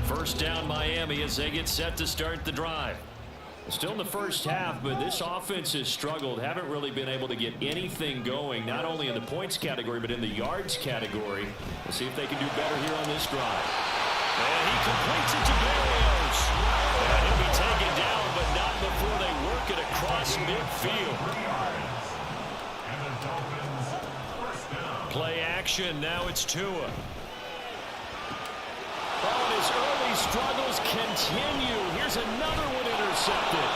First down Miami as they get set to start the drive. Still in the first half, but this offense has struggled. Haven't really been able to get anything going, not only in the points category, but in the yards category. We'll see if they can do better here on this drive. And he completes it to Barrios. And he'll be taken down, but not before they work it across midfield. Play action. Now it's Tua. Oh, and his early struggles continue. Here's another one intercepted.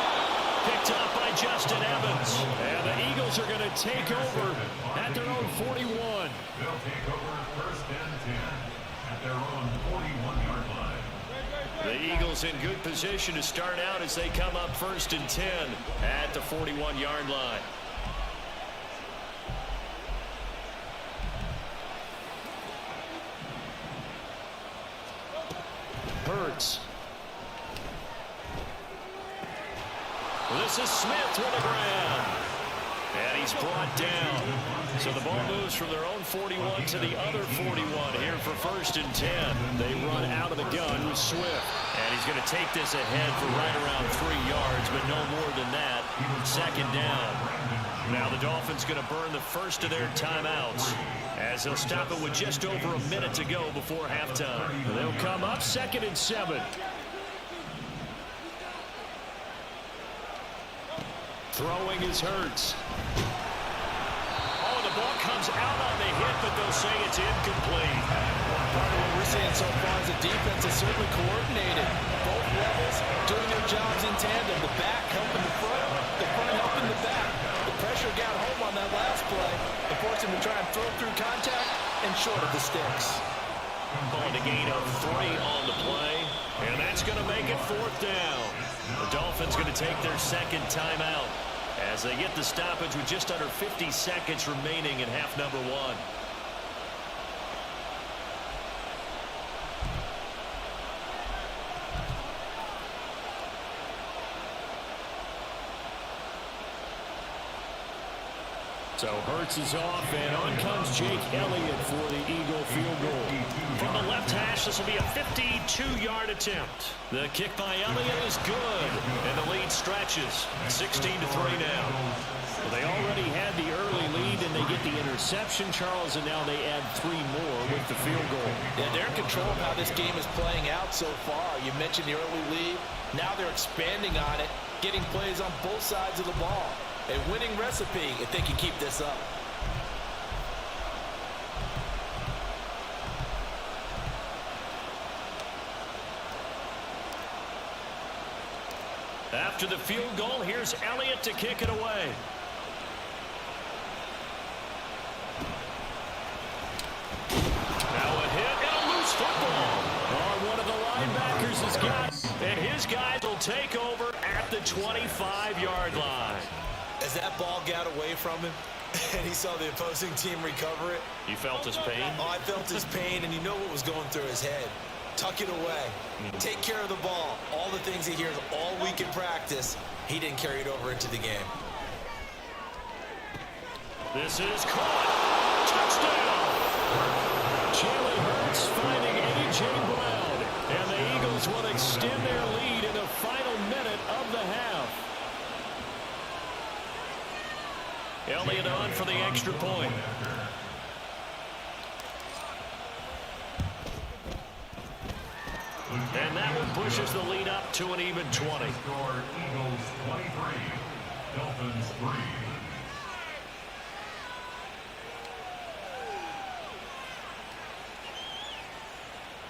Picked up by Justin Evans. And the Eagles are going to take over at their own 41. They'll take over first and 10 at their own 41-yard line. The Eagles in good position to start out as they come up first and 10 at the 41-yard line. Hurts. This is Smith with the ground. And he's brought down. So the ball moves from their own 41 to the other 41 here for first and 10. They run out of the gun with Swift. And he's going to take this ahead for right around 3 yards, but no more than that. Second down. Now the Dolphins going to burn the first of their timeouts as they'll stop it with just over a minute to go before halftime. They'll come up second and 7. Throwing is Hurts. Oh, the ball comes out on the hit, but they'll say it's incomplete. Part of what we're seeing so far is the defense is certainly coordinated. Both levels doing their jobs in tandem. The back helping the front helping the back. The pressure got home on that last play. It forced him to try and throw through contact and short of the sticks. On a gain of 3 on the play, and that's going to make it 4th down. The Dolphins going to take their second timeout as they get the stoppage with just under 50 seconds remaining in half number 1. So Hurts is off, and on comes Jake Elliott for the Eagle field goal. From the left hash, this will be a 52-yard attempt. The kick by Elliott is good, and the lead stretches. 16-3 now. Well, they already had the early lead, and they get the interception, Charles, and now they add 3 more with the field goal. Yeah, they're in control of how this game is playing out so far. You mentioned the early lead. Now they're expanding on it, getting plays on both sides of the ball. A winning recipe if they can keep this up. After the field goal, here's Elliott to kick it away. Now a hit and a loose football. Oh, one of the linebackers has got, and his guys will take over at the 25-yard line. As that ball got away from him and he saw the opposing team recover it. You felt his pain? Oh, I felt his pain, and you know what was going through his head. Tuck it away. Take care of the ball. All the things he hears all week in practice, he didn't carry it over into the game. This is caught. Touchdown. Jalen Hurts finding A.J. Brown. And the Eagles will extend their lead in the final minute of the half. Elliott on for the extra point. And that one pushes the lead up to an even 20. Eagles 23, Dolphins 3.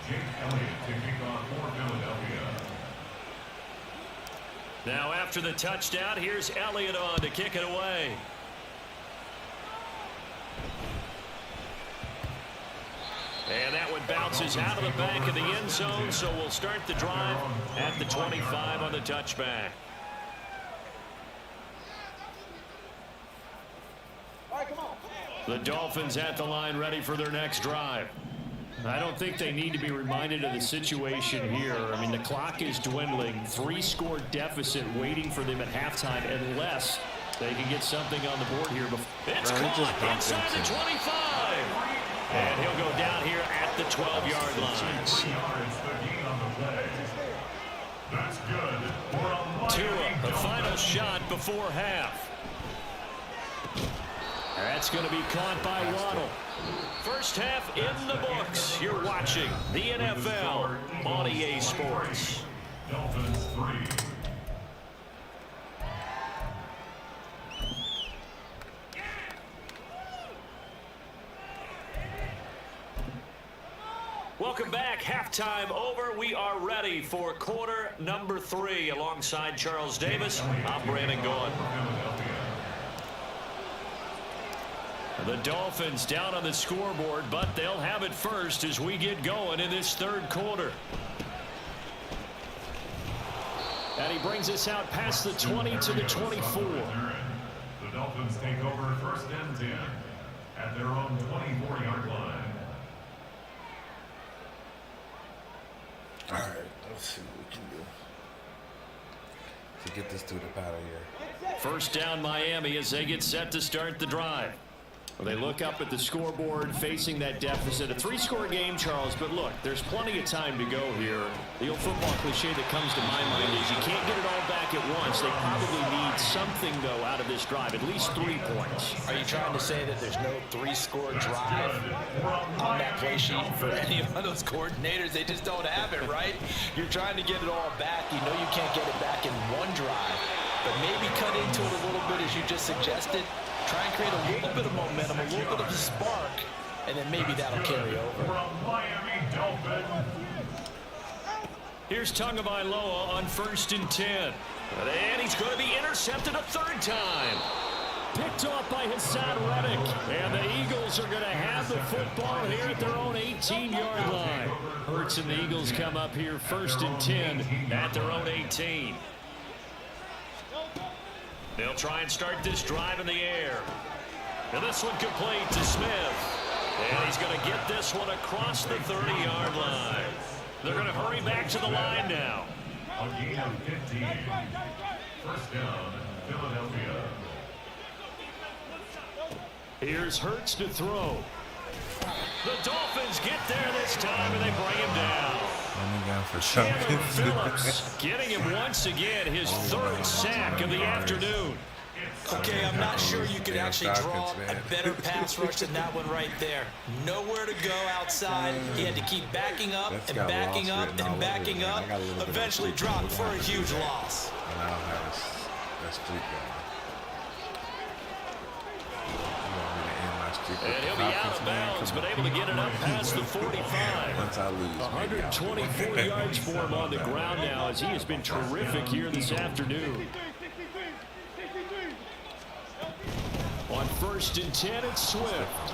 Jake Elliott to kick off for Philadelphia. Now after the touchdown, here's Elliott on to kick it away. And that one bounces out of the back of the end zone, so we'll start the drive at the 25 on the touchback. The Dolphins at the line ready for their next drive. I don't think they need to be reminded of the situation here. I mean, the clock is dwindling. 3-score deficit waiting for them at halftime unless they can get something on the board here. It's caught inside the 25. And he'll go down here at at the 12-yard line. 3 yards the gain on the play. That's good for a Tua, the final shot before half. That's going to be caught by Waddle. First half in the books. You're watching the NFL on EA Sports. Dolphins 3. Welcome back. Halftime over. We are ready for quarter number 3. Alongside Charles Davis, I'm Brandon Gaughan. The Dolphins down on the scoreboard, but they'll have it first as we get going in this third quarter. And he brings us out past the 20 to the 24. The Dolphins take over first and 10 at their own 24-yard line. All right, let's see what we can do to get this dude up out of here. First down Miami as they get set to start the drive. Well, they look up at the scoreboard facing that deficit. A 3-score game, Charles, but look, there's plenty of time to go here. The old football cliche that comes to my mind is you can't get it all back at once. They probably need something, though, out of this drive, at least 3 points. Are you trying to say that there's no 3-score drive on that play sheet for any of those coordinators? They just don't have it, right? You're trying to get it all back. You know you can't get it back in one drive, but maybe cut into it a little bit as you just suggested. Try and create a little bit of momentum, a little bit of a spark, and then maybe that'll carry over. Miami Dolphins. Here's Tagovailoa on first and 10. And he's going to be intercepted a third time. Picked off by Hassan Reddick. And the Eagles are going to have the football here at their own 18-yard line. Hurts and the Eagles come up here first and 10 at their own 18. They'll try and start this drive in the air. And this one complete to Smith. And he's going to get this one across the 30-yard line. They're going to hurry back to the line now. A gain of 15. First down, Philadelphia. Here's Hurts to throw. The Dolphins get there this time, and they bring him down. Chandler Phillips getting him once again, his third sack of the afternoon. Okay, I'm not sure you could actually draw a better pass rush than that one right there. Nowhere to go outside. He had to keep backing up and backing up and backing up. Eventually dropped for a huge loss. And I don't have that streak going. And he'll be out of bounds, but able to get it up past the 45. Once I lose, 124 yards for him on the ground now as he has been terrific here this afternoon. On first and 10, it's Swift.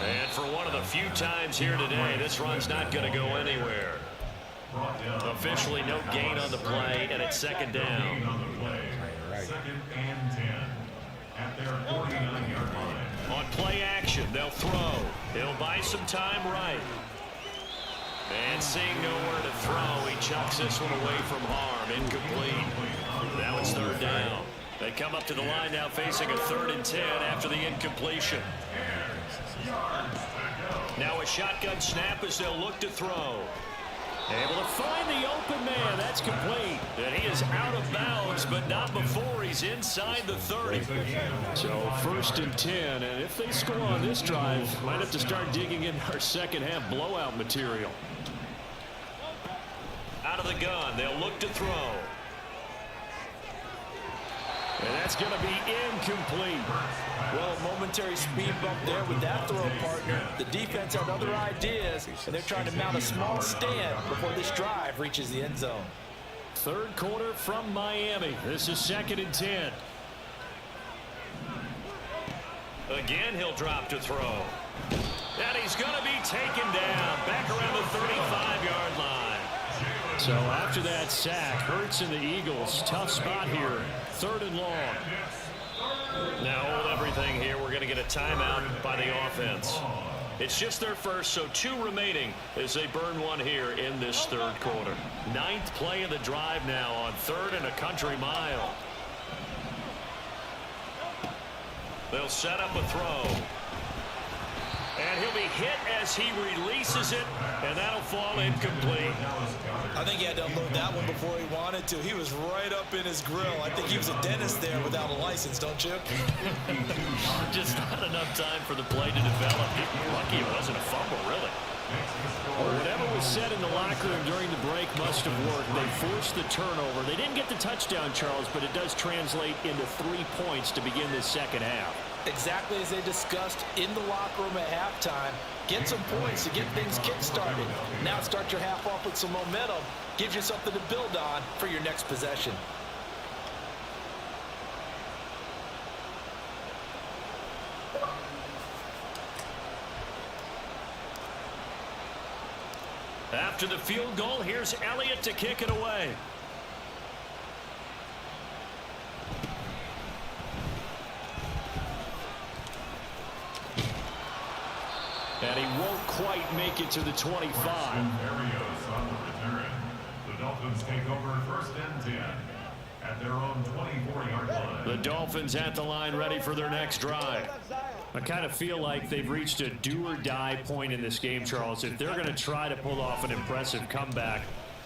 And for one of the few times here today, this run's not going to go anywhere. Officially no gain on the play, and it's second down. Second and 10 at their 49-yard line. On play action, they'll throw. He'll buy some time right. And seeing nowhere to throw, he chucks this one away from harm. Incomplete. Now it's third down. They come up to the line now facing a 3rd and 10 after the incompletion. Now a shotgun snap as they'll look to throw. Able to find the open man. That's complete. And he is out of bounds, but not before he's inside the 30. So first and 10, and if they score on this drive, might have to start digging in our second half blowout material. Out of the gun, they'll look to throw. And that's going to be incomplete. Well, momentary speed bump there with that throw, partner. The defense had other ideas, and they're trying to mount a small stand before this drive reaches the end zone. Third quarter from Miami. This is second and 10. Again, he'll drop to throw. And he's going to be taken down back around the 35-yard line. So after that sack, Hurts and the Eagles, tough spot here. 3rd and long. Now hold everything here. We're going to get a timeout by the offense. It's just their first, so 2 remaining as they burn one here in this third quarter. 9th play of the drive now on 3rd and a country mile. They'll set up a throw. And he'll be hit as he releases it, and that'll fall incomplete. I think he had to unload that one before he wanted to. He was right up in his grill. I think he was a dentist there without a license, don't you? Just not enough time for the play to develop. Lucky it wasn't a fumble, really. Well, whatever was said in the locker room during the break must have worked. They forced the turnover. They didn't get the touchdown, Charles, but it does translate into 3 points to begin this second half. Exactly as they discussed in the locker room at halftime. Get some points to get things kick-started. Now start your half off with some momentum. Gives you something to build on for your next possession. After the field goal, here's Elliott to kick it away. And he won't quite make it to the 25. On the return. The Dolphins take over first and 10 at their own 24-yard line. The Dolphins at the line ready for their next drive. I kind of feel like they've reached a do-or-die point in this game, Charles. If they're going to try to pull off an impressive comeback,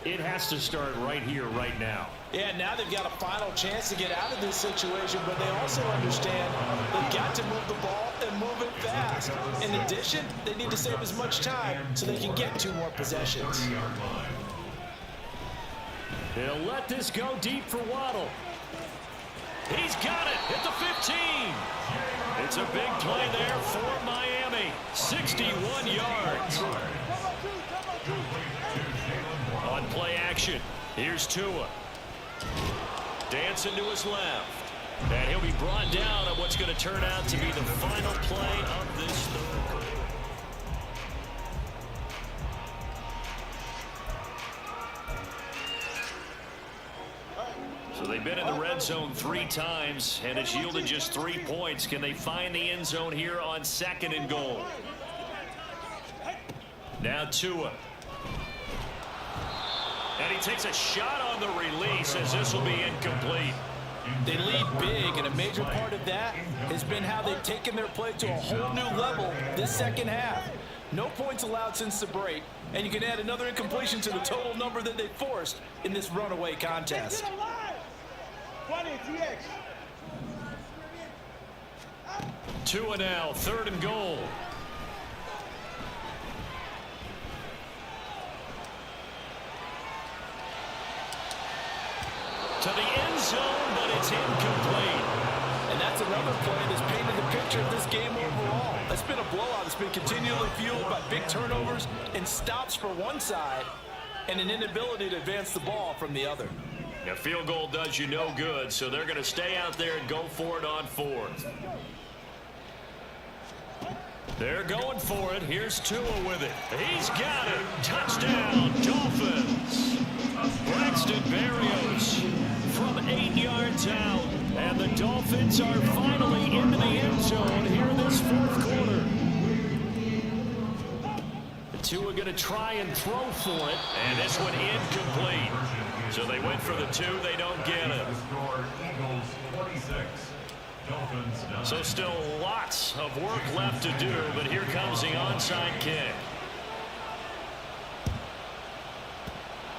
it has to start right here, right now. Yeah, now they've got a final chance to get out of this situation, but they also understand they've got to move the ball and move it fast. In addition, they need to save as much time so they can get 2 more possessions. He'll let this go deep for Waddle. He's got it at the 15. It's a big play there for Miami. 61 yards. On play action, here's Tua. Dancing to his left. And he'll be brought down on what's going to turn out to be the final play of this third quarter. So they've been in the red zone 3 times, and it's yielded just 3 points. Can they find the end zone here on 2nd and goal? Now Tua. And he takes a shot on the release as this will be incomplete. They lead big, and a major part of that has been how they've taken their play to a whole new level this second half. No points allowed since the break, and you can add another incompletion to the total number that they forced in this runaway contest. Tua now, 3rd and goal. To the end zone, but it's incomplete. And that's another play that's painted the picture of this game overall. It's been a blowout. It's been continually fueled by big turnovers and stops for one side and an inability to advance the ball from the other. A field goal does you no good, so they're going to stay out there and go for it on 4th. They're going for it. Here's Tua with it. He's got it. Touchdown, Dolphins. Braxton Berrios from 8 yards out. And the Dolphins are finally into the end zone here in this 4th quarter. Tua going to try and throw for it. And this one incomplete. So they went for the 2. They don't get it. So still lots of work left to do, but here comes the onside kick.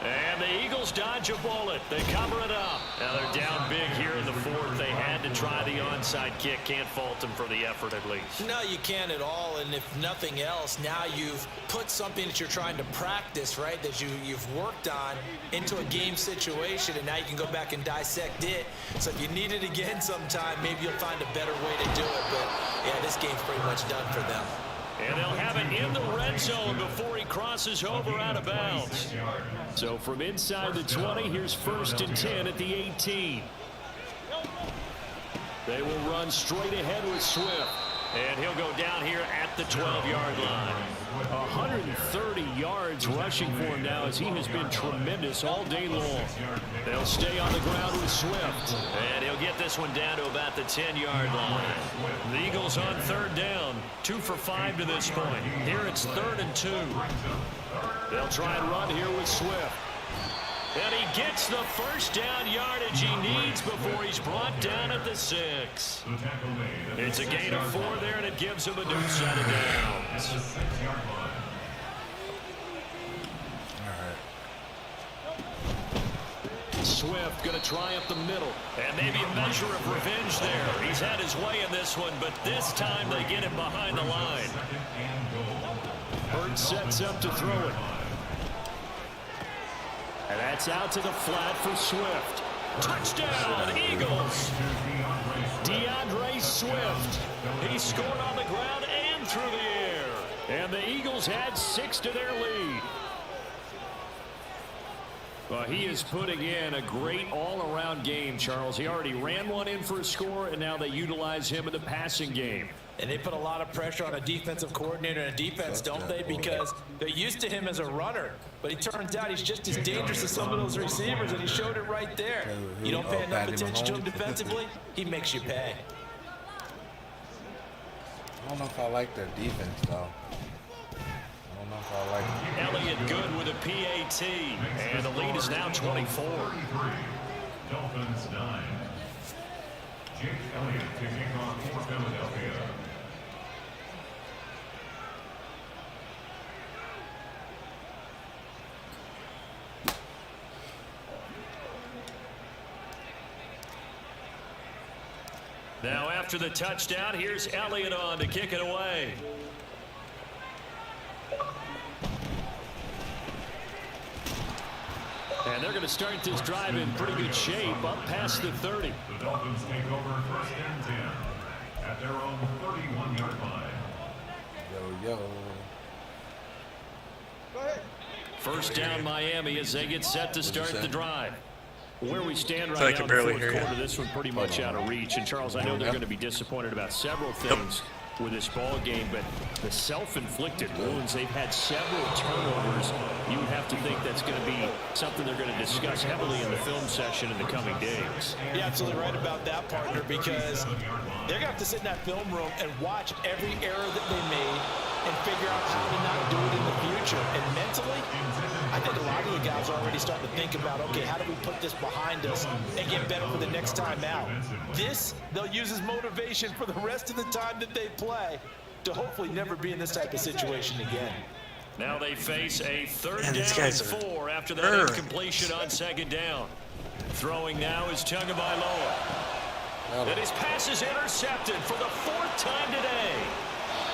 And the Eagles dodge a bullet. They cover it up. Now they're down big here in the 4th. They had to try the onside kick. Can't fault them for the effort at least. No, you can't at all. And if nothing else, now you've put something that you're trying to practice, right, that you've worked on into a game situation, and now you can go back and dissect it. So if you need it again sometime, maybe you'll find a better way to do it. But, yeah, this game's pretty much done for them. And they'll have it in the red zone before he crosses over out of bounds. So from inside the 20, here's 1st and 10 at the 18. They will run straight ahead with Swift. And he'll go down here at the 12-yard line. 130 yards rushing for him now as he has been tremendous all day long. They'll stay on the ground with Swift. And he'll get this one down to about the 10-yard line. The Eagles on 3rd down. 2 for 5 to this point. Here it's 3rd and 2. They'll try and run here with Swift. And he gets the first down yardage he needs before he's brought down at the 6. It's a gain of 4 there, and it gives him a new set of downs. Swift going to try up the middle. And maybe a measure of revenge there. He's had his way in this one, but this time they get him behind the line. Bird sets up to throw it. And that's out to the flat for Swift. Touchdown, Eagles. DeAndre Swift. He scored on the ground and through the air. And the Eagles add 6 to their lead. Well, he is putting in a great all-around game, Charles. He already ran one in for a score, and now they utilize him in the passing game. And they put a lot of pressure on a defensive coordinator and a defense, don't they? Because they're used to him as a runner. But he turns out he's just as dangerous as some of those receivers, and he showed it right there. You don't pay enough attention to him defensively, he makes you pay. I don't know if I like their defense, though. I don't know if I like it. Elliott good with a PAT, and the lead is now 24. Dolphins 9. Jake Elliott kicking off for Philadelphia. Now after the touchdown, here's Elliott on to kick it away. And they're going to start this drive in pretty good shape, up past the 30. The Dolphins take over first and 10 at their own 31-yard line. Yo. First down Miami as they get set to start the drive. Where we stand right I now can in the barely fourth hear you. quarter, this one pretty much out of reach. And Charles, I know they're going to be disappointed about several things with this ball game, but the self-inflicted wounds, they've had several turnovers. You would have to think that's going to be something they're going to discuss heavily in the film session in the coming days. You're absolutely right about that, partner, because they're going to have to sit in that film room and watch every error that they made and figure out how to not do it in the future. And mentally, I think a lot of the guys are already starting to think about, okay, how do we put this behind us and get better for the next time out? This, they'll use as motivation for the rest of the time that they play to hopefully never be in this type of situation again. Now they face a third Man, down these guys and are 4 after that incompletion on second down. Throwing now is Tagovailoa. And his pass is intercepted for the 4th time today.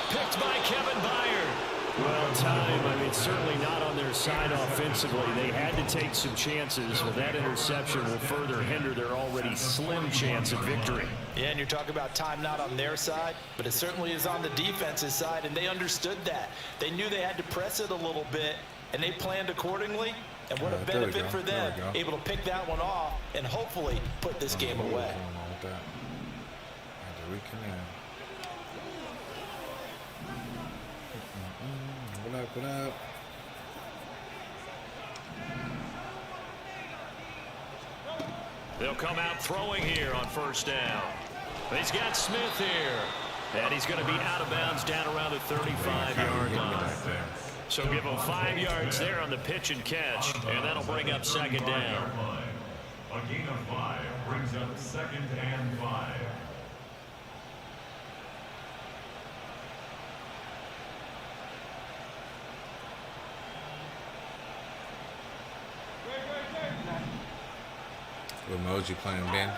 Picked by Kevin Byard. Well, time, I mean, certainly not on their side offensively. They had to take some chances, but that interception will further hinder their already slim chance of victory. Yeah, and you're talking about time not on their side, but it certainly is on the defense's side, and they understood that. They knew they had to press it a little bit, and they planned accordingly. And what a benefit for them, able to pick that one off and hopefully put this game away. What up? They'll come out throwing here on first down. He's got Smith here. And he's going to be out of bounds down around the 35-yard line. So give him 5 yards there on the pitch and catch, and that'll bring up second down. A gain of 5 brings up second and 5. What mode you playing, Ben?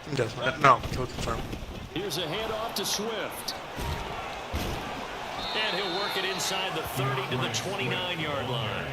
He doesn't. No, he'll confirm. Here's a handoff to Swift. And he'll work it inside the 30 to the 29-yard line.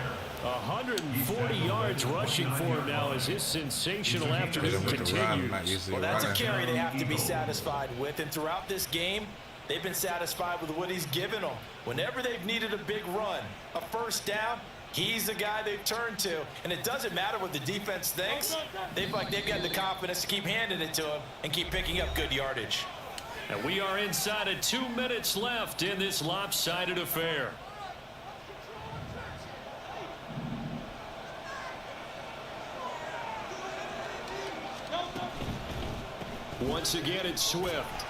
140 yards rushing for him now as his sensational afternoon continues. Well, that's a carry they have to be satisfied with. And throughout this game, they've been satisfied with what he's given them. Whenever they've needed a big run, a first down, he's the guy they've turned to. And it doesn't matter what the defense thinks. They've got the confidence to keep handing it to him and keep picking up good yardage. And we are inside of 2 minutes left in this lopsided affair. Once again, it's Swift.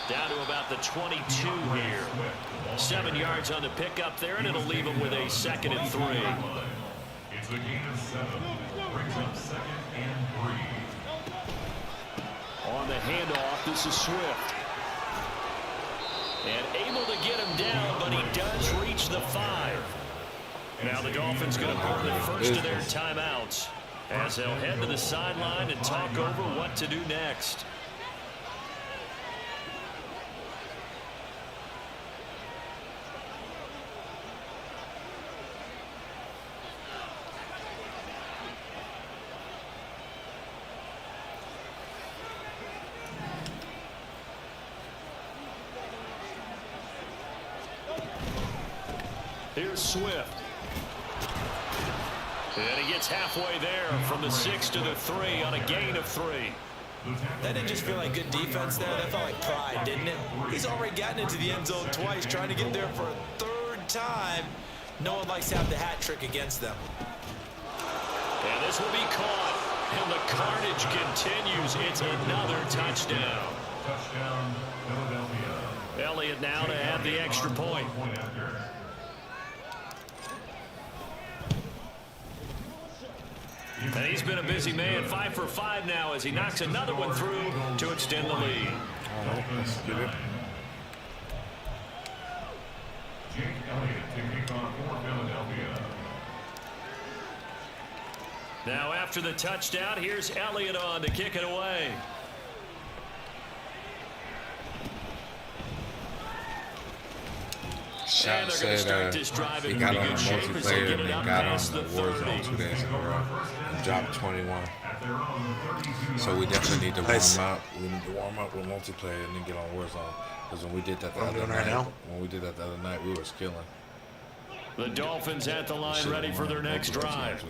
Down to about the 22 here. 7 yards on the pickup there, and it'll leave him with a 2nd and 3. It's a gain of 7. Brings up 2nd and 3. On the handoff, this is Swift. And able to get him down, but he does reach the 5. Now the Dolphins going to burn the first of their timeouts as they'll head to the sideline and talk over what to do next. Here's Swift. And he gets halfway there from the 6 to the 3 on a gain of 3. That didn't just feel like good defense there. That felt like pride, didn't it? He's already gotten into the end zone twice, trying to get there for a 3rd time. No one likes to have the hat trick against them. And this will be caught. And the carnage continues. It's another touchdown. Touchdown, Philadelphia. Elliott now to add the extra point. And he's been a busy man, 5 for 5 now as he knocks another one through to extend the lead. All right, let's get it. Jake Elliott to kick off for Philadelphia. Now after the touchdown, here's Elliott on to kick it away. Shot said he got on the multiplayer and then got on the Warzone 2 days in a row and dropped 21. So we definitely need to warm up. We need to warm up with multiplayer and then get on Warzone. Because when we did that the other night, we were skilling. The Dolphins at the line ready for their next drive.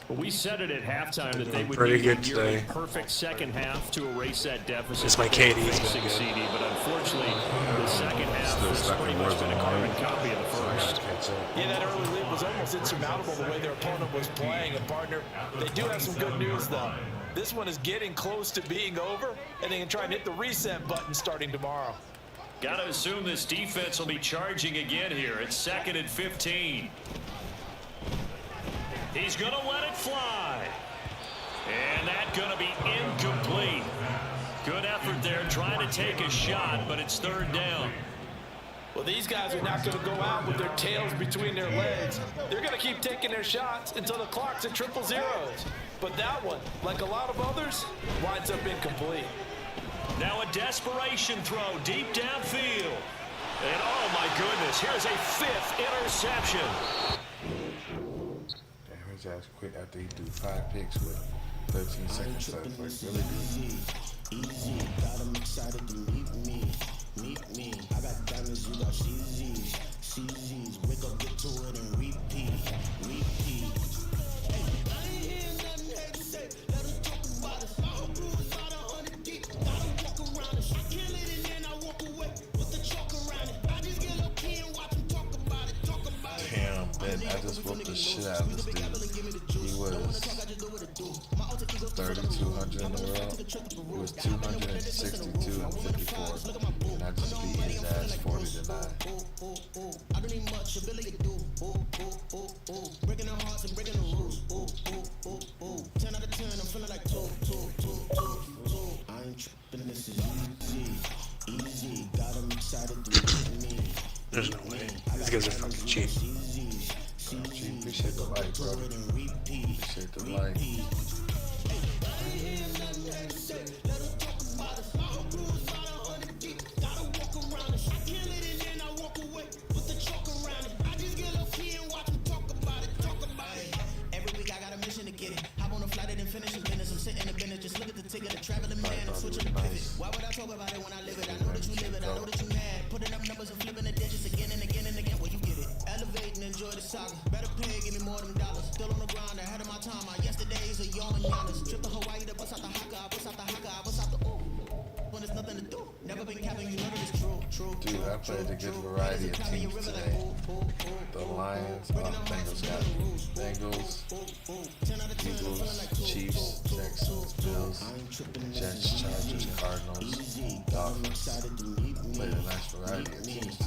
We said it at halftime that they would Pretty need good a today. perfect second half to erase that deficit. It's my KD. Facing CD, but unfortunately, the second half has pretty much been a carbon copy of the first. Yeah, that early lead was almost insurmountable the way their opponent was playing. And partner, they do have some good news though. This one is getting close to being over, and they can try and hit the reset button starting tomorrow. Got to assume this defense will be charging again here. It's 2nd and 15. He's going to let it fly. And that's going to be incomplete. Good effort there trying to take a shot, but it's 3rd down. Well, these guys are not going to go out with their tails between their legs. They're going to keep taking their shots until the clock's at 000. But that one, like a lot of others, winds up incomplete. Now a desperation throw deep downfield. And oh my goodness, here's a 5th interception. Damn, his ass quit after he threw 5 picks with 13 seconds left. Like, really good. Easy, got him excited to meet me. I got diamonds, you got CZs. Wake up, get to it, and repeat. Hey, I ain't hear nothing here to say. Let us talk about it. All bruised about 100 deep. Gotta walk around it. I kill it and then I walk away with the chalk around it. I just get low key and watch him talk about it. Damn, man, I just whooped the shit out of this dude. He was 3,200 in the world. He was 262 and 54. And I just beat his ass 40-9. I don't need much ability to do. Breaking the hearts and breaking the rules. 10 out of 10, I'm feeling like 2. I ain't tripping, this is easy. Got him excited to meet me. There's no way. These guys are fucking cheap. Appreciate the like, bro. Appreciate the like. Every week I got a mission to get it. Hop on a flight and finish the business. I'm sitting in the business, just look at the ticket, the traveling man. I'm switching the pivot. Why would I talk about it when I live it? I know that you live it. I know that you mad. Putting up numbers and flipping the digits again and again and again. Well, you get it. Elevate and enjoy the saga. Better pay, give me more than dollars. Still on the grind, ahead of my time. My yesterdays are yawn and Giannis. Trip to Hawaii to bust out the haka, bust out the haka, bust out the ooh. When there's nothing to do. Never been capping, you know that it's true. Dude, I played a good variety of teams today. The Lions, Bengals got Bengals, Eagles, Chiefs, Texans, Bills, Jets, Chargers, Cardinals, Dolphins. Played a nice variety of teams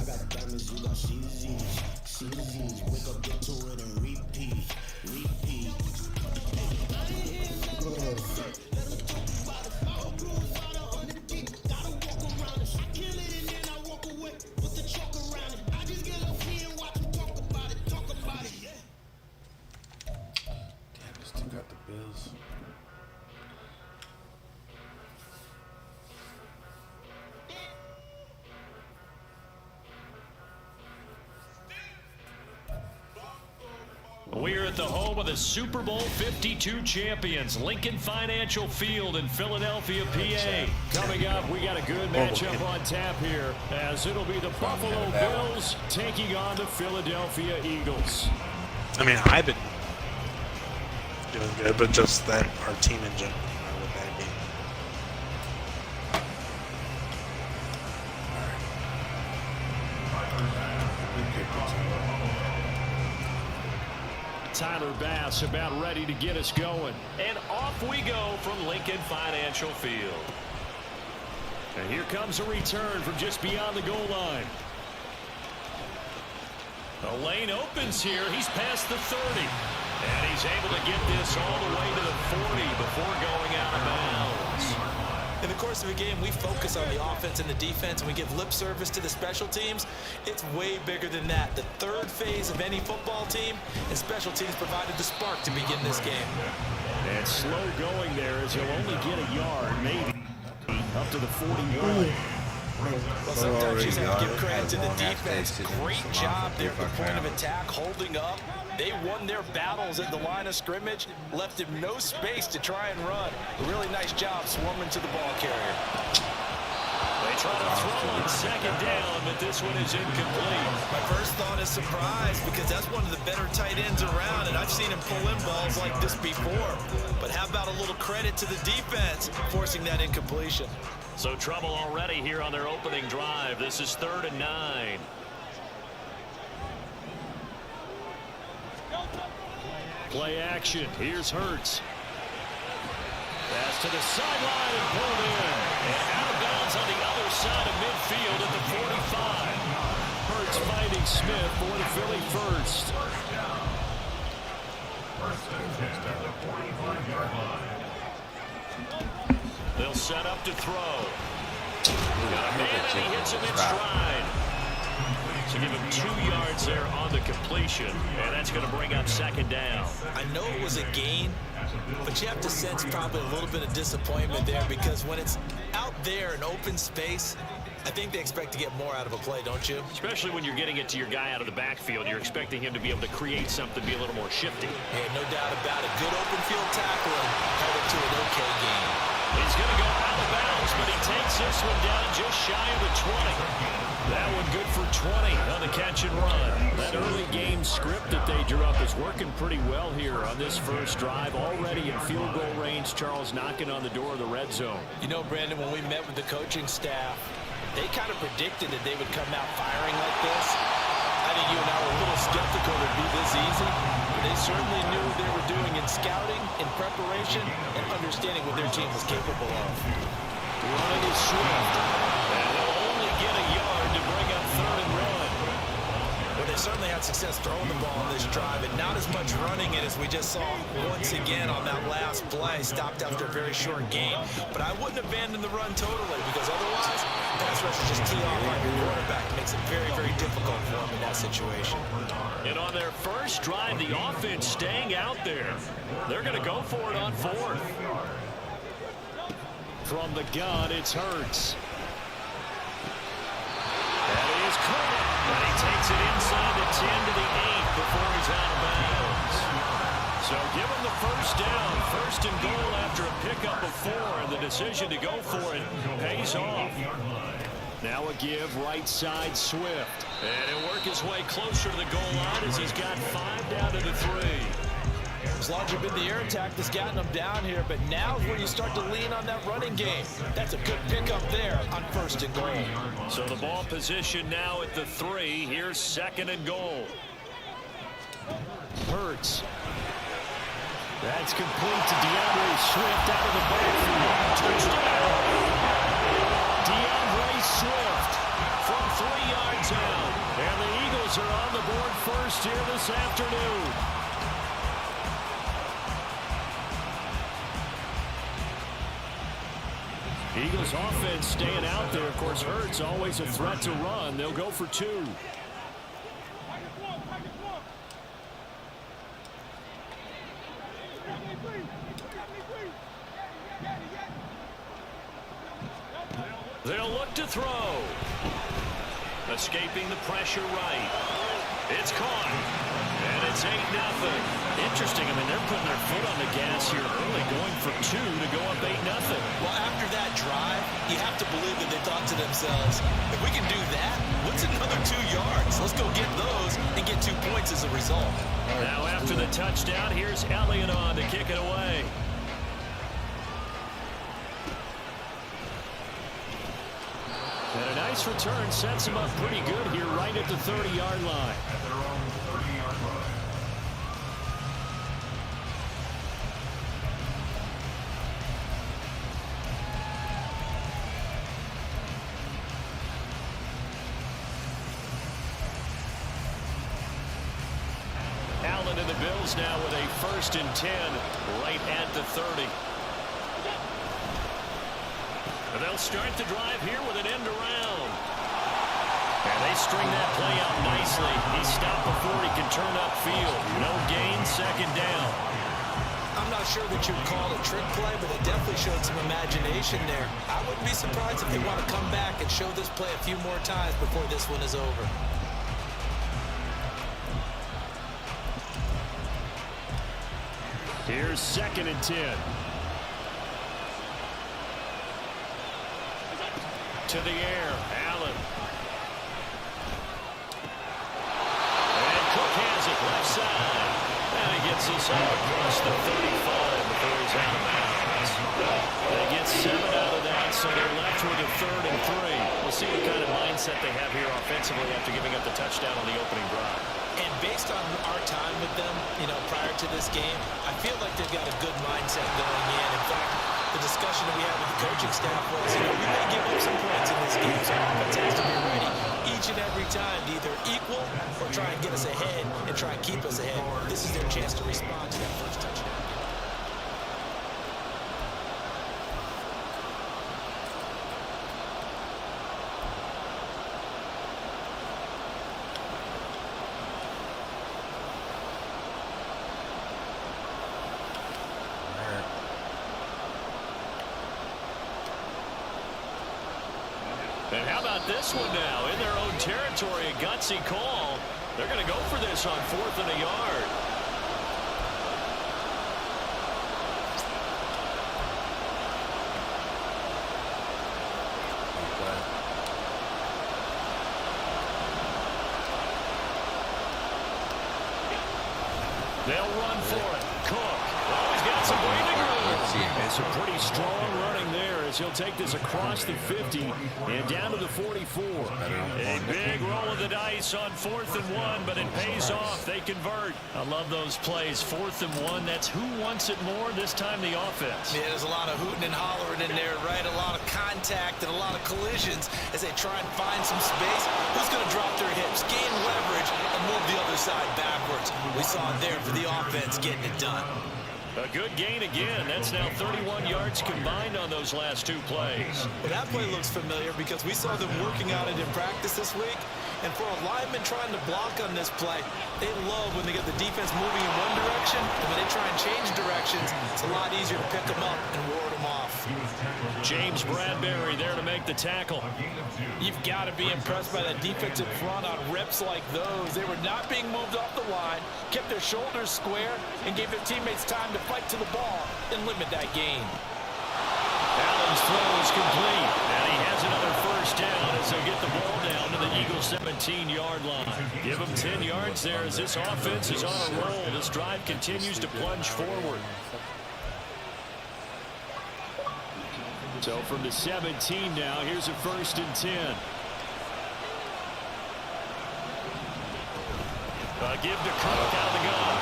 Bills. We're at the home of the Super Bowl 52 champions, Lincoln Financial Field in Philadelphia, PA. Coming up, we got a good matchup on tap here, as it'll be the Buffalo Bills taking on the Philadelphia Eagles. I mean, I've been doing good, but just that our team in general. How would that be? Tyler Bass about ready to get us going. And off we go from Lincoln Financial Field. And here comes a return from just beyond the goal line. The lane opens here. He's past the 30. And he's able to get this all the way to the 40 before going out of bounds. In the course of a game, we focus on the offense and the defense, and we give lip service to the special teams. It's way bigger than that. The third phase of any football team, and special teams provided the spark to begin this game. And slow going there as he'll only get a yard, maybe, up to the 41. Well, sometimes you just have to give credit to the defense. Great job there at the point of attack, holding up. They won their battles at the line of scrimmage, left him no space to try and run. A really nice job swarming to the ball carrier. They try to throw on second down, but this one is incomplete. My first thought is surprise, because that's one of the better tight ends around, and I've seen him pull in balls like this before. But how about a little credit to the defense forcing that incompletion? So trouble already here on their opening drive. This is 3rd and 9. Play action. Here's Hurts. Pass to the sideline and pulled in. And out of bounds on the other side of midfield at the 45. Hurts finding Smith for the Philly first. They'll set up to throw. Got a man and he hits him in stride. So give him 2 yards there on the completion, and that's going to bring up second down. I know it was a gain, but you have to sense probably a little bit of disappointment there, because when it's out there in open space, I think they expect to get more out of a play, don't you? Especially when you're getting it to your guy out of the backfield. You're expecting him to be able to create something, be a little more shifty. Hey, no doubt about it. Good open field tackle and held it to an okay gain. He's going to go out of bounds, but he takes this one down just shy of the 20. That one good for 20 on the catch and run. That early game script that they drew up is working pretty well here on this first drive. Already in field goal range, Charles knocking on the door of the red zone. You know, Brandon, when we met with the coaching staff, they kind of predicted that they would come out firing like this. I think you and I were a little skeptical it would be this easy, but they certainly knew what they were doing in scouting, in preparation, and understanding what their team was capable of. Running is Swift, and they'll only get a yard to bring up 3rd and 1. Well, they certainly had success throwing the ball on this drive, and not as much running it as we just saw once again on that last play. Stopped after a very short gain. But I wouldn't abandon the run totally, because otherwise, pass rush is just tee off on your quarterback. It makes it very, very difficult for him in that situation. And on their first drive, the offense staying out there. They're going to go for it on 4th. From the gun, it's Hurts. That is Clement. And he takes it inside the 10 to the 8 before he's out of bounds. So give him the first down. 1st and goal after a pickup of 4. And the decision to go for it pays off. Now a give right side Swift. And he'll work his way closer to the goal line as he's got 5 down to the 3. It's largely been the air attack that's gotten them down here, but now is where you start to lean on that running game. That's a good pickup there on 1st and goal. So the ball position now at the 3. Here's 2nd and goal. Hurts. That's complete to DeAndre Swift out of the backfield. Touchdown! DeAndre Swift from 3 yards out. And the Eagles are on the board first here this afternoon. Eagles offense staying out there. Of course, Hurts always a threat to run. They'll go for 2. They'll look to throw. Escaping the pressure right. It's caught. And it's 8-0. Interesting. I mean, they're putting their foot on the gas here early, going for 2 to go up 8-0. Well, after that drive, you have to believe that they thought to themselves, if we can do that, what's another 2 yards? Let's go get those and get 2 points as a result. Now after the touchdown, here's Elliott on to kick it away. And a nice return sets him up pretty good here right at the 30-yard line. At their own 30-yard line. Allen and the Bills now with a 1st and 10 right at the 30. They'll start the drive here with an end around. And they string that play out nicely. He stopped before he can turn upfield. No gain, 2nd down. I'm not sure that you would call it a trick play, but they definitely showed some imagination there. I wouldn't be surprised if they want to come back and show this play a few more times before this one is over. Here's 2nd and 10. To the air, Allen. And Cook has it left side. And he gets this out across the 35 before he's out of bounds. They get 7 out of that, so they're left with a 3rd and 3. We'll see what kind of mindset they have here offensively after giving up the touchdown on the opening drive. And based on our time with them, prior to this game, I feel like they've got a good mindset going in. In fact, the discussion that we had with the coaching staff was, we may give up some points in this game, so offense has to be ready each and every time to either equal or try and get us ahead and try and keep us ahead. This is their chance to respond to that first touchdown. And how about this one now? In their own territory, a gutsy call. They're going to go for this on 4th and a yard. They'll run for it. Cook. Oh, he's got some breathing room. And some pretty strong running there as he'll take this across the 50 and down to the 44. A big roll of the dice on 4th and 1, but it pays off. They convert. I love those plays. 4th and 1, that's who wants it more, this time the offense. Yeah, there's a lot of hooting and hollering in there, right? A lot of contact and a lot of collisions as they try and find some space. Who's going to drop their hips, gain leverage, and move the other side backwards? We saw it there for the offense getting it done. A good gain again. That's now 31 yards combined on those last 2 plays. Well, that play looks familiar because we saw them working on it in practice this week. And for a lineman trying to block on this play, they love when they get the defense moving in one direction. And when they try and change directions, it's a lot easier to pick them up and ward them off. James Bradbury there to make the tackle. You've got to be impressed by that defensive front on reps like those. They were not being moved off the line, kept their shoulders square, and gave their teammates time to fight to the ball and limit that gain. Allen's throw is complete, and he has another 1st down as they'll get the ball down to the Eagles Eagle 17-yard line. Give them 10 yards there as this offense is on a roll. This drive continues to plunge forward. So from the 17 now, here's a 1st and 10. Give to Cook out of the gun.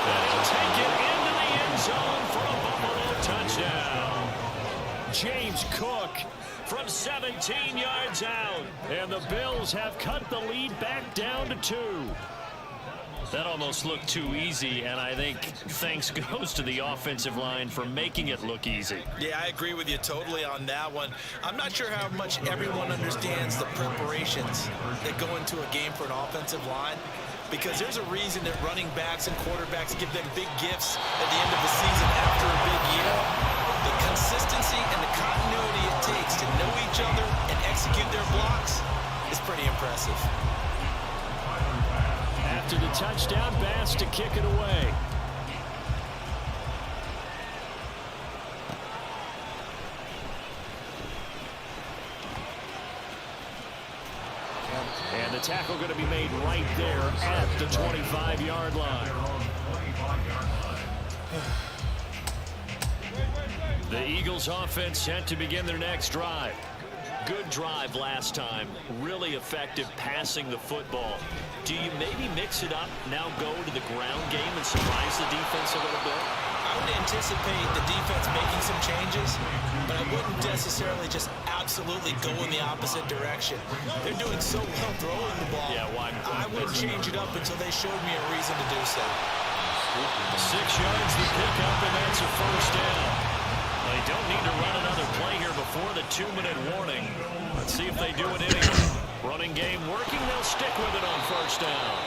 And he'll take it into the end zone for a Buffalo touchdown. James Cook from 17 yards out. And the Bills have cut the lead back down to 2. That almost looked too easy, and I think thanks goes to the offensive line for making it look easy. Yeah, I agree with you totally on that one. I'm not sure how much everyone understands the preparations that go into a game for an offensive line, because there's a reason that running backs and quarterbacks give them big gifts at the end of the season after a big year. The consistency and the continuity it takes to know each other and execute their blocks is pretty impressive. After the touchdown, Bass to kick it away. And the tackle going to be made right there at the 25-yard line. The Eagles offense set to begin their next drive. Good drive last time. Really effective passing the football. Do you maybe mix it up, now go to the ground game and surprise the defense a little bit? I would anticipate the defense making some changes, but I wouldn't necessarily just absolutely go in the opposite direction. They're doing so well throwing the ball. Yeah, why? I wouldn't change it up until they showed me a reason to do so. 6 yards to pick up, and that's a 1st down. They don't need to run another play here before the 2-minute warning. Let's see if they do it anyway. Running game working. They'll stick with it on 1st down.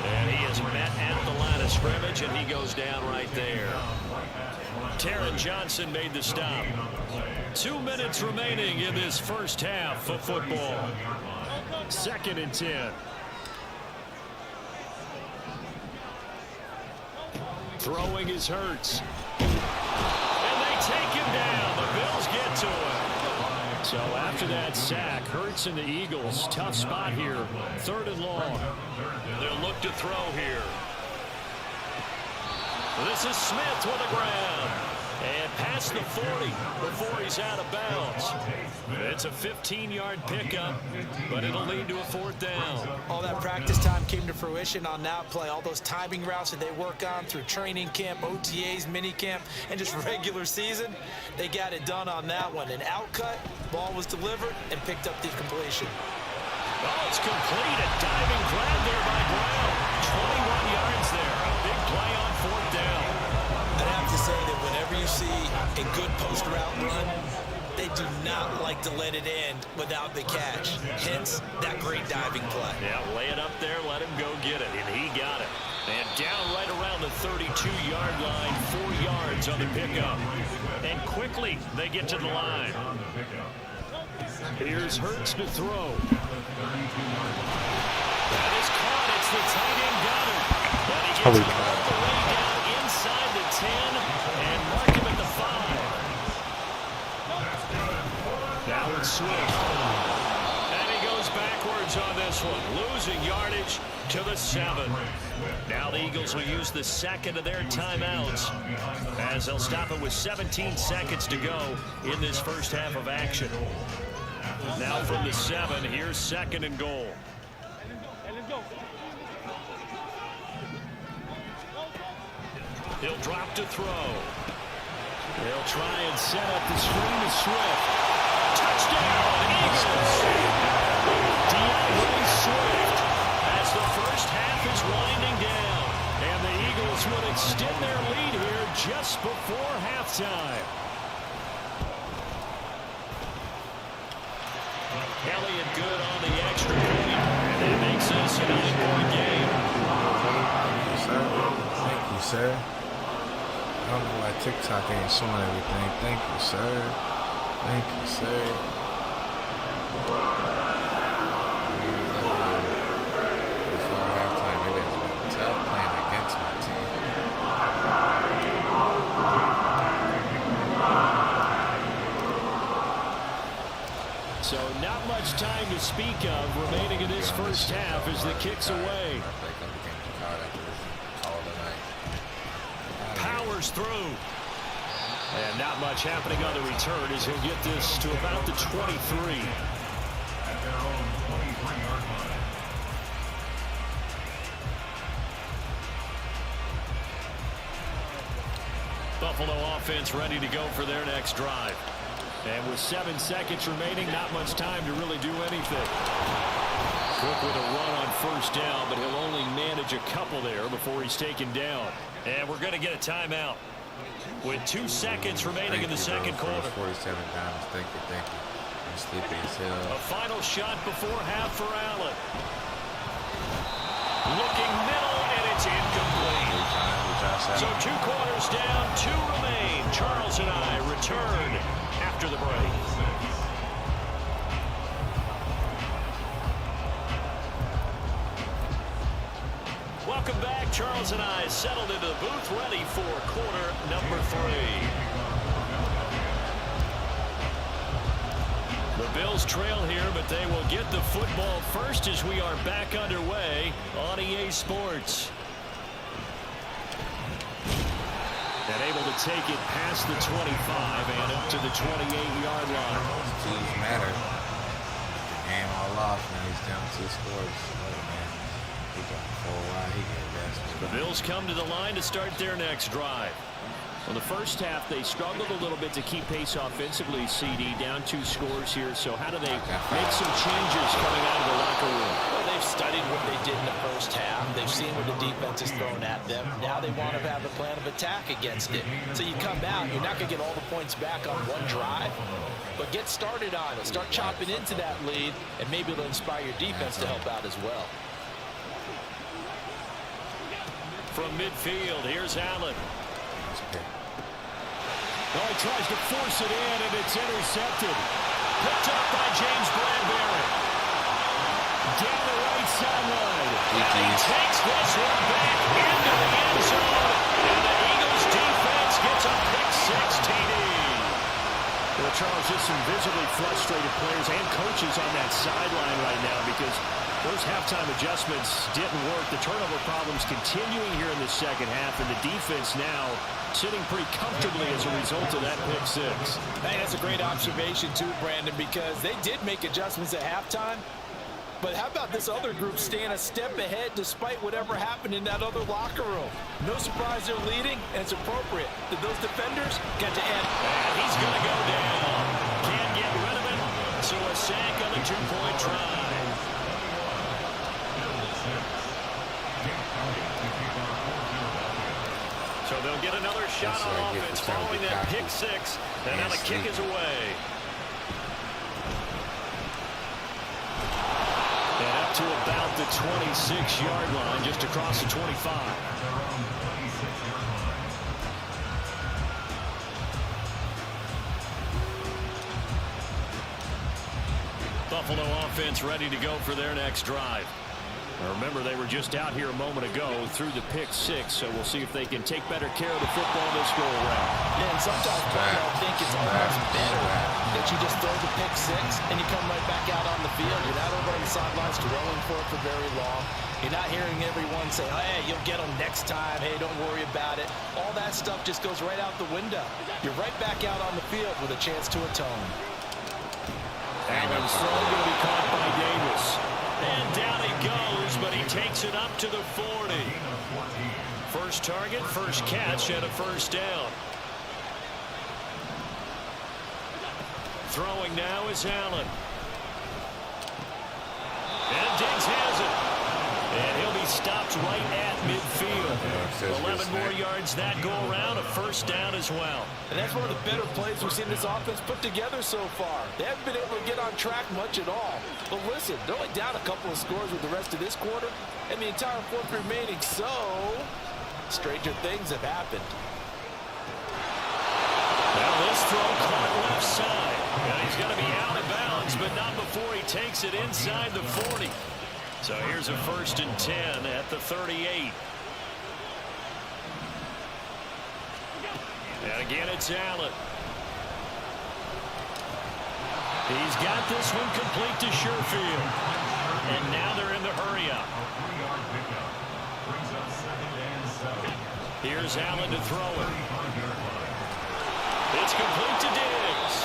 And he is met at the line of scrimmage, and he goes down right there. Taron Johnson made the stop. 2 minutes remaining in this first half of football. 2nd and 10. Throwing is Hurts. Take him down. The Bills get to him. So after that sack, Hurts and the Eagles, tough spot here. 3rd and long. They'll look to throw here. This is Smith with the ground. And past the 40 before he's out of bounds. It's a 15-yard pickup, but it'll lead to a 4th down. All that practice time came to fruition on that play. All those timing routes that they work on through training camp, OTAs, minicamp, and just regular season, they got it done on that one. An outcut, ball was delivered, and picked up the completion. Oh, it's complete. A diving grab there by Brown. 21 yards there. A big play on 4th down. I'd have to say that whenever you see a good post route run, they do not like to let it end without the catch. Hence, that great diving play. Yeah, lay it up there, let him go get it, and he got it. And down right around the 32-yard line, 4 yards on the pickup. And quickly, they get to the line. Here's Hurts to throw. That is caught. It's the tight end Goddard. But he gets it all the way down inside the 10 and mark him at the 5. Now it's Swift. And he goes backwards on this one, losing yardage to the 7. Now the Eagles will use the 2nd of their timeouts as they'll stop it with 17 seconds to go in this first half of action. Now from the 7, here's 2nd and goal. He'll drop to throw. They'll try and set up the screen to Swift. Touchdown, Eagles! DeAndre Swift as the first half is winding down. And the Eagles would extend their lead here just before halftime. Elliott good on the extra point. And that makes this a 9-point game. Thank you, sir. I don't know why TikTok ain't showing everything. Thank you, sir. Thank you, sir. Before halftime, it is tough playing against my team. So not much time to speak of remaining in this first half as the kick's away. Powers through. And not much happening on the return as he'll get this to about the 23. At their own 23-yard line. Buffalo offense ready to go for their next drive. And with 7 seconds remaining, not much time to really do anything. Cook with a run on first down, but he'll only manage a couple there before he's taken down. And we're going to get a timeout with 2 seconds remaining in the second quarter. 47 pounds. Thank you. I'm sleepy as hell. A final shot before half for Allen. Looking middle, and it's incomplete. So 2 quarters down, 2 remain. Charles and I return after the break. Welcome back. Charles and I settled into the booth, ready for quarter number 3. The Bills trail here, but they will get the football first as we are back underway on EA Sports. And able to take it past the 25 and up to the 28-yard line. Doesn't matter. The game all off. Now he's down 2 scores. He got a whole lot. He got best. The Bills come to the line to start their next drive. Well, the first half, they struggled a little bit to keep pace offensively, CD, down 2 scores here. So how do they make some changes coming out of the locker room? Well, they've studied what they did in the first half. They've seen what the defense is throwing at them. Now they want to have a plan of attack against it. So you come out, you're not going to get all the points back on one drive, but get started on it. Start chopping into that lead, and maybe it'll inspire your defense to help out as well. From midfield, here's Allen. Oh, he tries to force it in, and it's intercepted. Picked up by James Bradbury. Down the right sideline. And he takes this one back into the end zone. And the Eagles defense gets a pick-6 TD. Well, Charles, just some visibly frustrated players and coaches on that sideline right now because those halftime adjustments didn't work. The turnover problems continuing here in the second half, and the defense now sitting pretty comfortably as a result of that pick-6. Hey, that's a great observation too, Brandon, because they did make adjustments at halftime. But how about this other group staying a step ahead despite whatever happened in that other locker room? No surprise they're leading, and it's appropriate that those defenders get to end. And he's going to go down. Can't get rid of it. So a sack on the 2-point try. So they'll get another shot on offense following that pick-6. And now the kick is away. And up to about the 26-yard line, just across the 25. Buffalo offense ready to go for their next drive. Now remember, they were just out here a moment ago through the pick-6, so we'll see if they can take better care of the football this go-around. Yeah, and sometimes I think it's almost better that you just throw the pick-6 and you come right back out on the field. You're not over on the sidelines dwelling for it for very long. You're not hearing everyone say, hey, you'll get them next time. Hey, don't worry about it. All that stuff just goes right out the window. You're right back out on the field with a chance to atone. Allen's throw going to be caught by Davis. And down he goes, but he takes it up to the 40. First target, first catch, and a first down. Throwing now is Allen. And Diggs has it. And he'll be stopped right at midfield. 11 more yards that go around, a first down as well. And that's one of the better plays we've seen this offense put together so far. They haven't been able to get on track much at all. But listen, they're only down a couple of scores with the rest of this quarter and the entire fourth remaining, so stranger things have happened. Now this throw caught left side. And he's going to be out of bounds, but not before he takes it inside the 40. So here's a 1st and 10 at the 38. And again, it's Allen. He's got this one complete to Sherfield. And now they're in the hurry up. Here's Allen to throw it. It's complete to Diggs.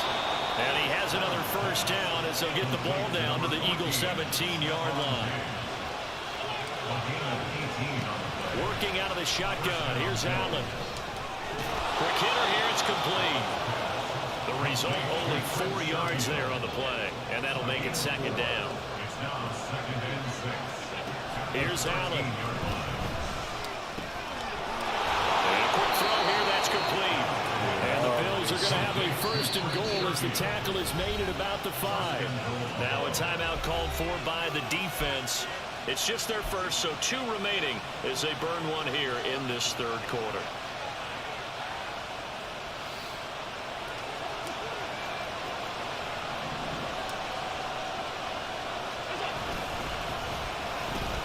And he has another first down as they'll get the ball down to the Eagles' 17-yard line. Working out of the shotgun. Here's Allen. For Kidder here, it's complete. The result, only 4 yards there on the play. And that'll make it second down. It's now 2nd and 6. Here's Allen. And a quick throw here, that's complete. And the Bills are going to have a first and goal as the tackle is made at about the 5. Now a timeout called for by the defense. It's just their first, so 2 remaining as they burn one here in this third quarter.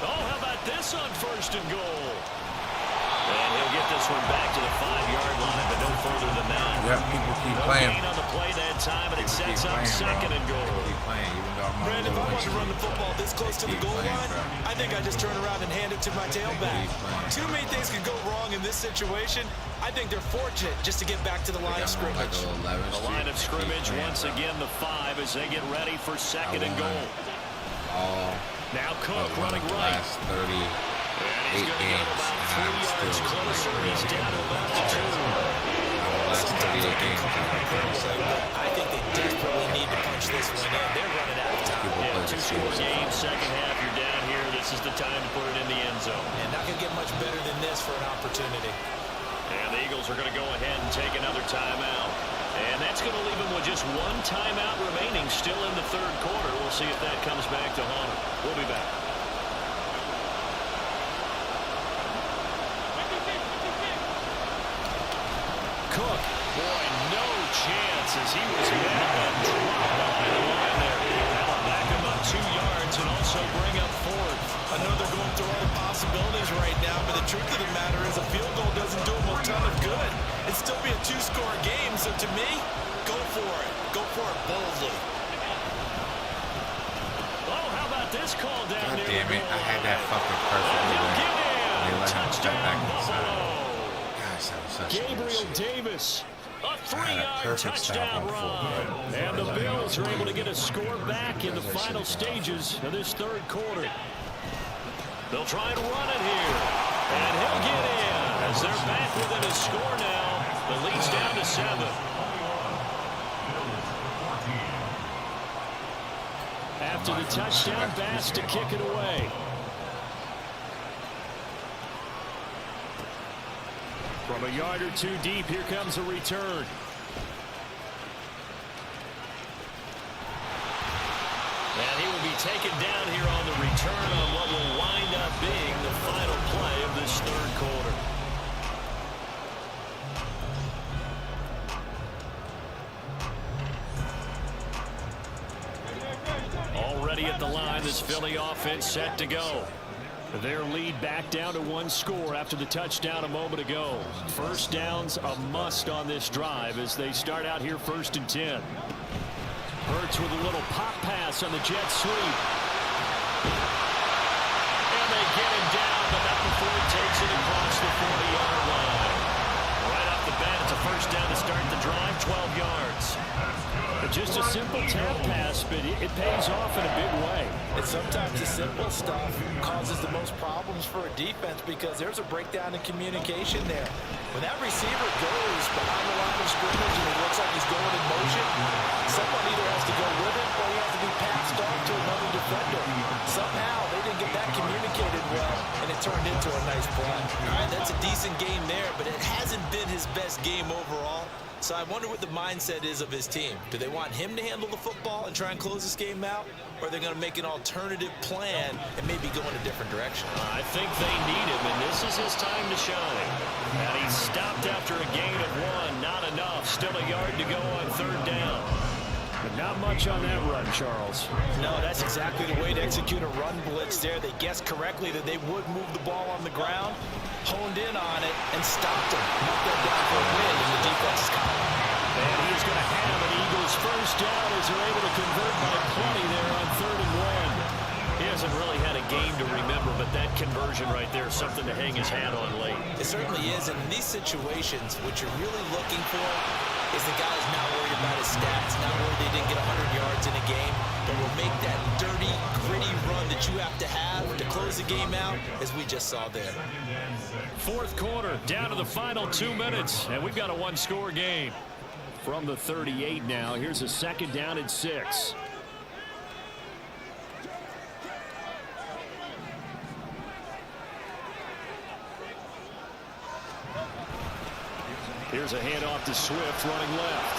Oh, how about this on first and goal? And he'll get this one back to the 5-yard line, but no further than that. Yep, people keep No playing. gain on the play that time, and it sets up second and goal. Keep playing, even though I'm Brandon, if I wanted to run the football this close to the goal line, I think I just turn around and hand it to my tailback. Too many things could go wrong in this situation. I think they're fortunate just to get back to the line of scrimmage. The line of scrimmage, once again, the 5 as they get ready for second and goal. Now Cook running right. Last 38 He's going to get games, about and 3 I'm yards still closer. He's down to about the 2. last 38 games. I think they desperately need to punch this one in. They're running out of time. Yeah, 2-score game, second half. You're down here. This is the time to put it in the end zone. And not going to get much better than this for an opportunity. And the Eagles are going to go ahead and take another timeout. And that's going to leave them with just 1 timeout remaining still in the third quarter. We'll see if that comes back to haunt them. We'll be back. Cook, boy, no chance as he was met and dropped behind the line there. That'll back him up 2 yards and also bring up 4th. Another going through all the possibilities right now, but the truth of the matter is a field goal doesn't do him a ton of good. It'd still be a 2-score game, so to me, go for it. Go for it boldly. Oh, how about this call down God there? damn it, I had that fucking perfect He'll get in. way. Touchdown, Buffalo. Gosh, that was such Gabriel bullshit. Davis, a I had a 3-yard perfect stop touchdown on run. full. And the Bills are able to get a score back in the final stages of this third quarter. They'll try and run it here. And he'll get in as they're back within a score now. The lead's down to 7. After the touchdown, Bass to kick it away. From a yard or 2 deep, here comes a return. And he will be taken down here on the return on what will wind up being the final play of this third quarter. Already at the line, this Philly offense set to go. Their lead back down to 1 score after the touchdown a moment ago. First down's a must on this drive as they start out here 1st and 10. Hurts with a little pop pass on the jet sweep. And they get him down, but not before he takes it across the 40-yard line. Right off the bat, it's a first down to start the drive, 12 yards. Just a simple tap pass, but it pays off in a big way. And sometimes the simple stuff causes the most problems for a defense because there's a breakdown in communication there. When that receiver goes behind the line of scrimmage and it looks like he's going in motion, someone either has to go with him or he has to be passed off to another defender. Somehow they didn't get that communicated well, and it turned into a nice play. All right, that's a decent game there, but it hasn't been his best game overall. So I wonder what the mindset is of his team. Do they want him to handle the football and try and close this game out? Or are they going to make an alternative plan and maybe go in a different direction? I think they need him, and this is his time to shine. And he's stopped after a gain of 1. Not enough. Still a yard to go on 3rd down. But not much on that run, Charles. No, that's exactly the way to execute a run blitz there. They guessed correctly that they would move the ball on the ground, honed in on it, and stopped them. Knocked them down for a win in the defense's column. And he's going to have an Eagles first down as they're able to convert by plenty there on 3rd and 1. He hasn't really had a game to remember, but that conversion right there is something to hang his hat on late. It certainly is, and in these situations, what you're really looking for is the guy who's not worried about his stats, not worried they didn't get 100 yards in a game, but will make that dirty, gritty run that you have to close the game out, as we just saw there. 4th quarter, down to the final 2 minutes, and we've got a one-score game. From the 38 now, here's a 2nd down and 6. Here's a handoff to Swift, running left.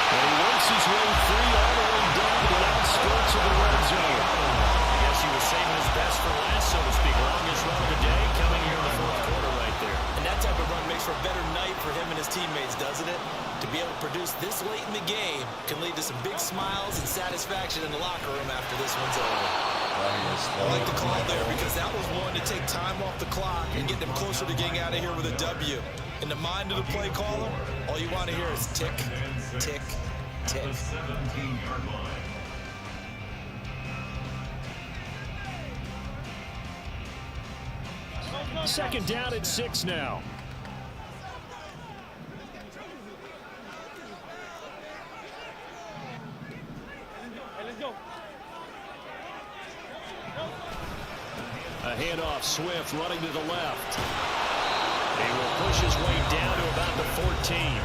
And he works his way free all the way down to the outskirts of the red zone. I guess he was saving his best for last, so to speak. Longest run of the day coming here in the 4th quarter right there. And that type of run makes for a better night for him and his teammates, doesn't it? To be able to produce this late in the game can lead to some big smiles and satisfaction in the locker room after this one's over. I like the call there because that was one to take time off the clock and get them closer to getting out of here with a W. In the mind of the play caller, all you want to hear is tick, tick, tick. 17-yard line. Second down and 6 now. A handoff, Swift running to the left. He will push his way down to about the 14.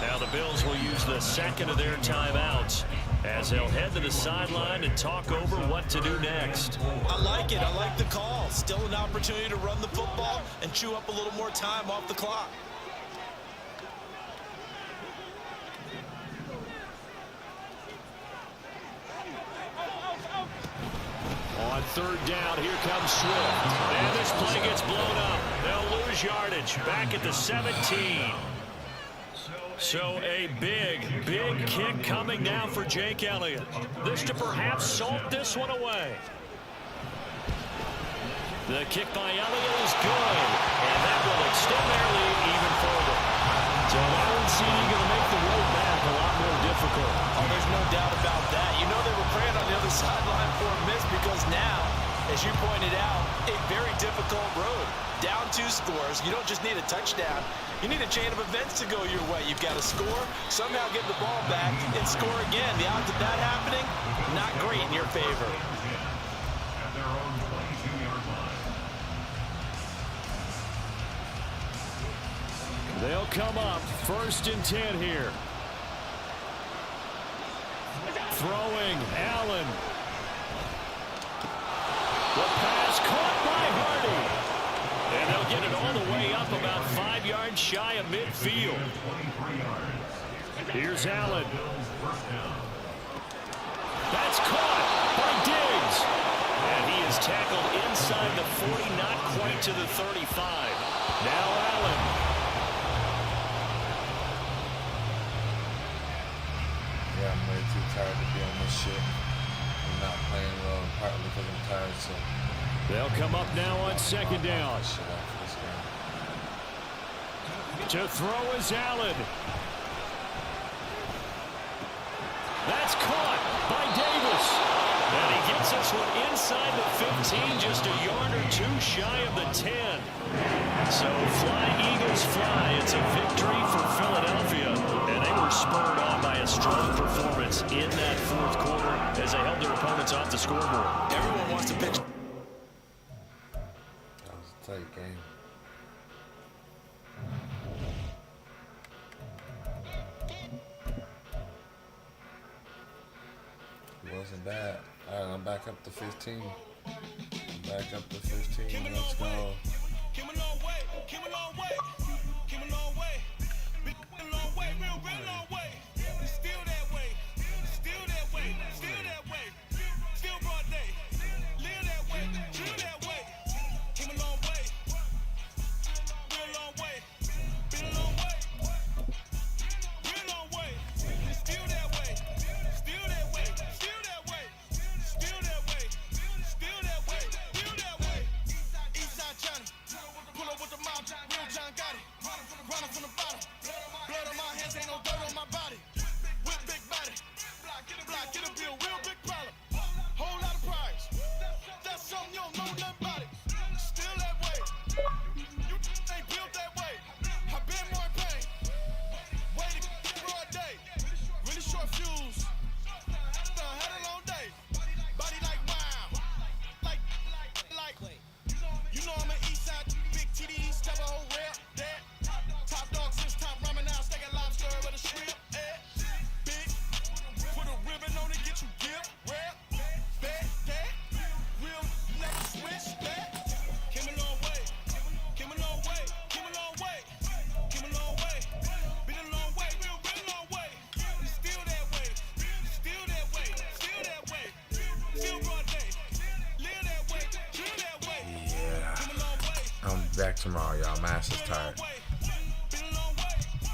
Now the Bills will use the second of their timeouts as they'll head to the sideline and talk over what to do next. I like it. I like the call. Still an opportunity to run the football and chew up a little more time off the clock. On 3rd down, here comes Swift. And this play gets blown up. They'll lose yardage back at the 17. So a big kick coming now for Jake Elliott. This to perhaps salt this one away. The kick by Elliott is good. And that will extend their lead even further. So Allen Seedy going to make the road back a lot more difficult. Oh, there's no doubt about that. You know they were praying on the other sideline for a miss because now, as you pointed out, a very difficult road. Down 2 scores. You don't just need a touchdown. You need a chain of events to go your way. You've got to score, somehow get the ball back, and score again. The odds of that happening, not great in your favor. At their own 22-yard line. They'll come up 1st and 10 here. Throwing, Allen. The pass caught by Hardy. And they'll get it all the way up about 5 yards shy of midfield. Here's Allen. That's caught by Diggs. And he is tackled inside the 40, not quite to the 35. Now Allen. Yeah, I'm way too tired to be on this shit. I'm not playing well, partly because I'm tired, so. They'll come up now on 2nd down. To throw is Allen. That's caught by Davis. And he gets this one inside the 15, just a yard or 2 shy of the 10. So fly, Eagles fly. It's a victory for Philadelphia. And they were spurred on by a strong performance in that 4th quarter as they held their opponents off the scoreboard. Everyone wants to pitch. That was a tight game. It wasn't bad. All right, I'm back up to 15. Back up to 15. Let's go. Came a long way, came a long way, came a long way, been a long way, real long way. Still that way, still that way, still that way, still broad day. Live that way, chill that way. Came a long way, real long way, been a long way, real long way. Still that way, still that way, still that way, still that way, still that way, still that way. Eastside Johnny. Pull up with the mob, real John got it. I'm back tomorrow, y'all. My ass is tired.